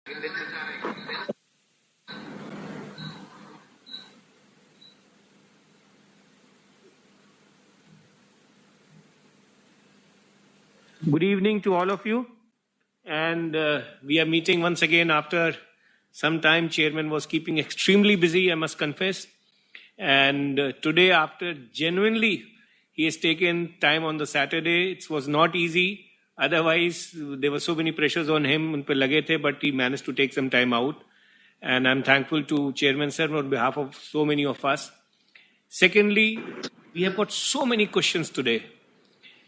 Good evening to all of you. And we are meeting once again after some time. Chairman was keeping extremely busy, I must confess. And today, after genuinely, he has taken time on the Saturday. It was not easy. Otherwise, there were so many pressures on him, un pe lage the, but he managed to take some time out. And I'm thankful to Chairman Sir on behalf of so many of us. Secondly, we have got so many questions today.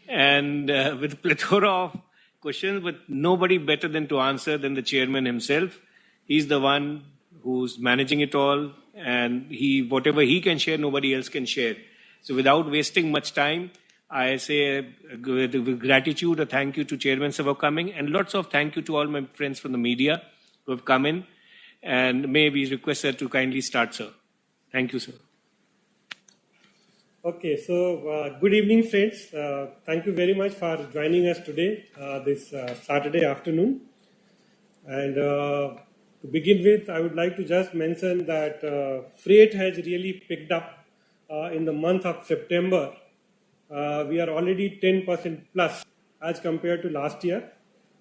And with plethora of questions, but nobody better than to answer than the chairman himself. He's the one who's managing it all, and whatever he can share, nobody else can share. So without wasting much time, I say with gratitude, a thank you to Chairman sir for coming, and lots of thank you to all my friends from the media who have come in. And may we request sir to kindly start, sir. Thank you, sir. Okay, so good evening, friends. Thank you very much for joining us today, this Saturday afternoon. And to begin with, I would like to just mention that freight has really picked up in the month of September. We are already 10% plus as compared to last year.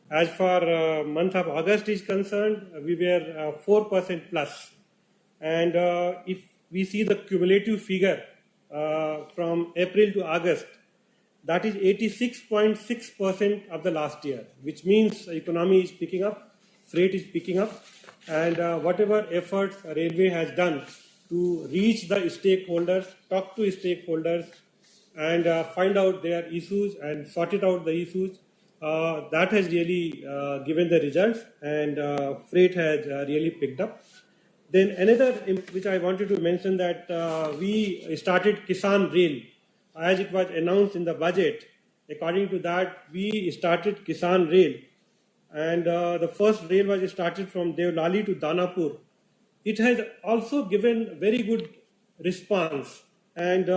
As for month of August is concerned, we were 4% plus. And if we see the cumulative figure from April to August, that is 86.6% of the last year, which means economy is picking up, freight is picking up, and whatever efforts railway has done to reach the stakeholders, talk to stakeholders, and find out their issues and sort it out the issues, that has really given the results, and freight has really picked up. Then another which I wanted to mention that we started Kisan Rail as it was announced in the budget. According to that, we started Kisan Rail, and the first rail was started from Devlali to Danapur. It has also given very good response, and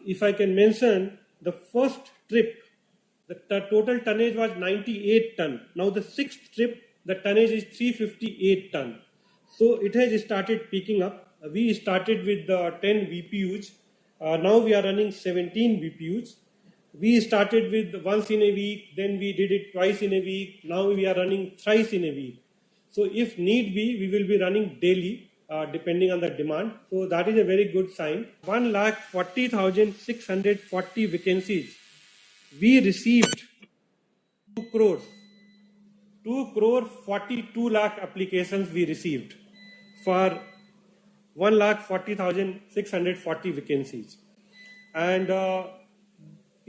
if I can mention, the first trip, the total tonnage was 98 ton. Now the sixth trip, the tonnage is 358 ton. So it has started picking up. We started with 10 VPUs. Now we are running 17 VPUs. We started with once in a week, then we did it twice in a week. Now we are running thrice in a week. So if need be, we will be running daily, depending on the demand. So that is a very good sign. 1,40,640 vacancies. We received 2 crores. 2 crore 42 lakh applications we received for 1,40,640 vacancies. And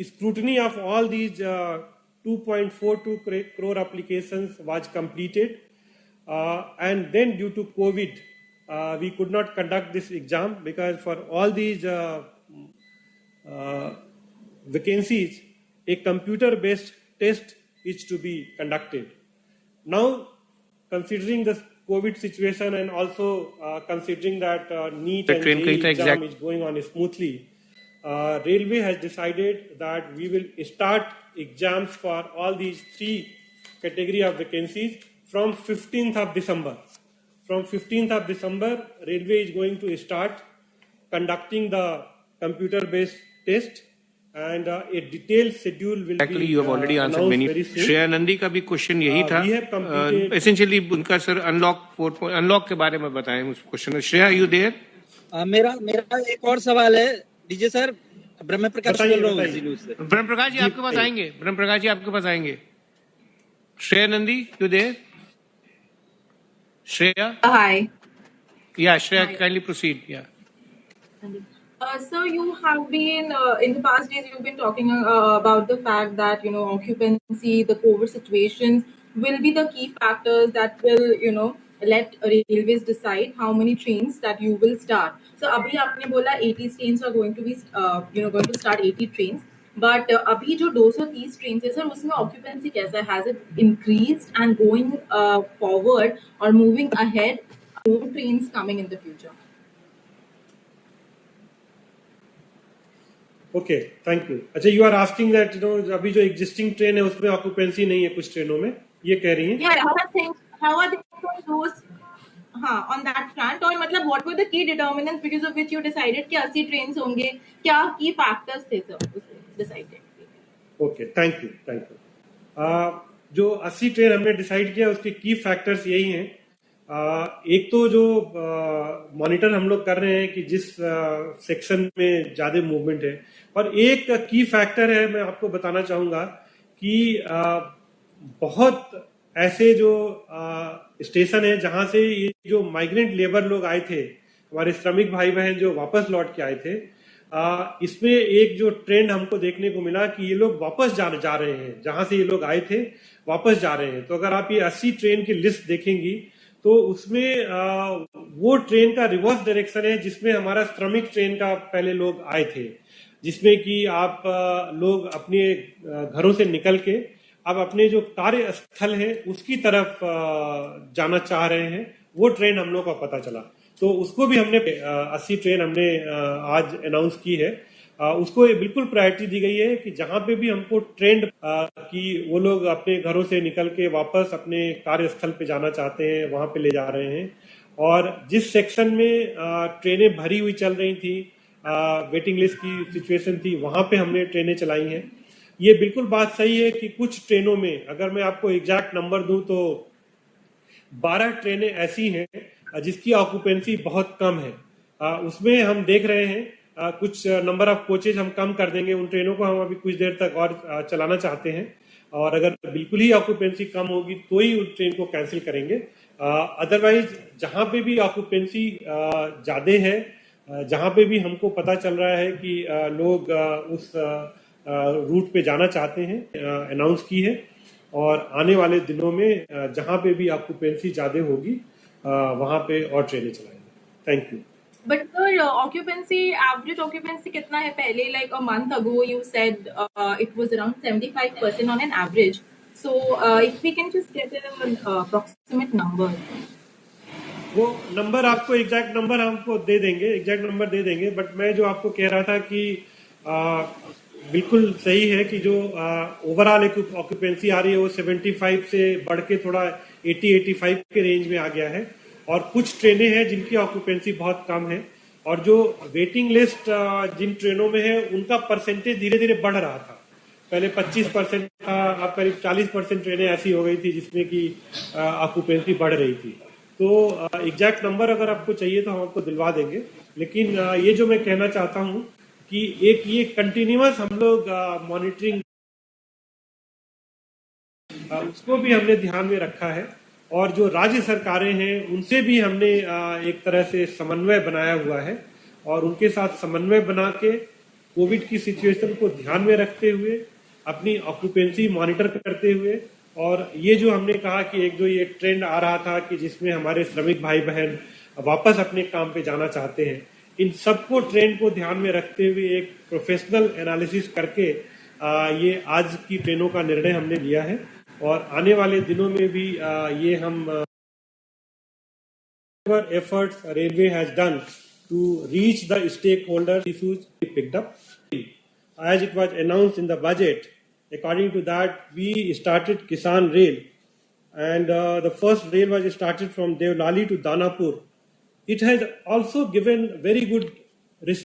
scrutiny of all these 2.42 crore applications was completed. And then due to COVID, we could not conduct this exam because for all these vacancies, a computer-based test is to be conducted. Now, considering the COVID situation and also considering that NEET and JEE exam is going on smoothly, Railway has decided that we will start exams for all these 3 category of vacancies from 15th of December. From 15th of December, Railway is going to start conducting the computer-based test. And a detailed schedule will Actually, be you have already answered many. Shreya Nandi का भी question यही था. Essentially, उनका sir unlock के बारे में बताएं उस क्वेश्चन. Shreya, you there? मेरा एक और सवाल है डीजे सर. ब्रह्म प्रकाश बोल रहा हूँ जी न्यूज़ से. ब्रह्म प्रकाश जी आपके पास आएंगे. ब्रह्म प्रकाश जी आपके पास आएंगे. Shreya Nandi, you there? Shreya? Hi. Yeah, Shreya, kindly proceed. Yeah. So you have been in the past days you've been talking about the fact that occupancy, the COVID situations will be the key factors that will let railways decide how many trains that you will start. So abhi aapne bola 80 trains are going to be going to start 80 trains. But abhi jo 230 trains है sir, उसमें occupancy कैसा है? Has it increased and going forward or moving ahead? More trains coming in the future. Okay, thank you. अच्छा, you are asking that अभी जो existing train है उसमें occupancy नहीं है कुछ ट्रेनों में, ये कह रही हैं? how are they from those on that front? और मतलब what were the key determinants because of which you decided कि 80 trains होंगे? क्या key factors थे sir उसमें decided? Okay, thank you. जो 80 ट्रेन हमने डिसाइड किया उसके की फैक्टर्स यही हैं। एक तो जो मॉनिटर हम लोग कर रहे हैं कि जिस सेक्शन में ज्यादा मूवमेंट है, और एक की फैक्टर है मैं आपको बताना चाहूंगा कि बहुत ऐसे जो स्टेशन है जहां से ये जो माइग्रेंट लेबर लोग आए थे, हमारे श्रमिक भाई बहन जो वापस लौट के आए थे, इसमें एक जो ट्रेंड हमको देखने को मिला कि ये लोग वापस जा रहे हैं, जहां से ये लोग आए थे वापस जा रहे हैं। तो अगर आप ये 80 ट्रेन की लिस्ट देखेंगी तो उसमें वो ट्रेन का रिवर्स डायरेक्शन है जिसमें हमारा श्रमिक ट्रेन का पहले लोग आए थे, जिसमें कि आप लोग अपने घरों से निकल के अब अपने जो कार्य स्थल है उसकी तरफ जाना चाह रहे हैं। वो ट्रेन हम लोग का पता चला, तो उसको भी हमने 80 ट्रेन हमने आज अनाउंस की है। उसको बिल्कुल प्रायोरिटी दी गई है कि जहां पे भी हमको ट्रेंड कि वो लोग अपने घरों से निकल के वापस अपने कार्यस्थल पे जाना चाहते हैं वहां पे ले जा रहे हैं। और जिस सेक्शन में ट्रेनें भरी हुई चल रही थी, वेटिंग लिस्ट की सिचुएशन थी, वहां पे हमने ट्रेनें चलाई हैं। ये बिल्कुल बात सही है कि कुछ ट्रेनों में, अगर मैं आपको एग्जैक्ट नंबर दूं तो 12 ट्रेनें ऐसी हैं जिसकी ऑक्यूपेंसी बहुत कम है। उसमें हम देख रहे हैं कुछ नंबर ऑफ कोचेज हम कम कर देंगे, उन ट्रेनों को हम अभी कुछ देर तक और चलाना चाहते हैं, और अगर बिल्कुल ही ऑक्यूपेंसी कम होगी तो ही उस ट्रेन को कैंसिल करेंगे। अदरवाइज जहां पे भी ऑक्यूपेंसी ज्यादा है, जहां पे भी हमको पता चल रहा है कि लोग उस रूट पे जाना चाहते हैं, अनाउंस की है, और आने वाले दिनों में जहां पे भी ऑक्यूपेंसी ज्यादा होगी वहां पे और ट्रेनें चलाएंगे। Thank you. But the average occupancy कितना है पहले? Like a month ago, you said it was around 75% on an average. So if we can just get an approximate number. वो नंबर आपको एग्जैक्ट नंबर हमको दे देंगे, बट मैं जो आपको कह रहा था कि बिल्कुल सही है कि जो ओवरऑल ऑक्यूपेंसी आ रही है वो 75 से बढ़ के थोड़ा 80-85 के रेंज में आ गया है, और कुछ ट्रेनें हैं जिनकी ऑक्यूपेंसी बहुत कम है, और जो वेटिंग लिस्ट जिन ट्रेनों में है उनका परसेंटेज धीरे धीरे बढ़ रहा था। पहले 25% था, अब करीब 40% ट्रेनें ऐसी हो गई थी जिसमें कि ऑक्यूपेंसी बढ़ रही थी। तो एग्जैक्ट नंबर अगर आपको चाहिए तो हम आपको दिलवा देंगे, लेकिन ये जो मैं कहना चाहता हूँ कि एक ये कंटिन्यूअस हम लोग मॉनिटरिंग उसको भी हमने ध्यान में रखा है, और जो राज्य सरकारें हैं उनसे भी हमने एक तरह से समन्वय बनाया हुआ है, और उनके साथ समन्वय बना के कोविड की सिचुएशन को ध्यान में रखते हुए अपनी ऑक्यूपेंसी मॉनिटर करते हुए, और ये जो हमने कहा कि एक जो ये ट्रेंड आ रहा था कि जिसमें हमारे श्रमिक भाई बहन वापस अपने काम पे जाना चाहते हैं, इन सबको ट्रेंड को ध्यान में रखते हुए एक प्रोफेशनल एनालिसिस करके ये आज की ट्रेनों का निर्णय हमने लिया है, और आने वाले दिनों में भी ये हम efforts railway has done to reach the stakeholders issues picked up. As it was announced in the budget, according to that we started Kisan Rail, and the first rail was started from Devlali to Danapur. It has also given very good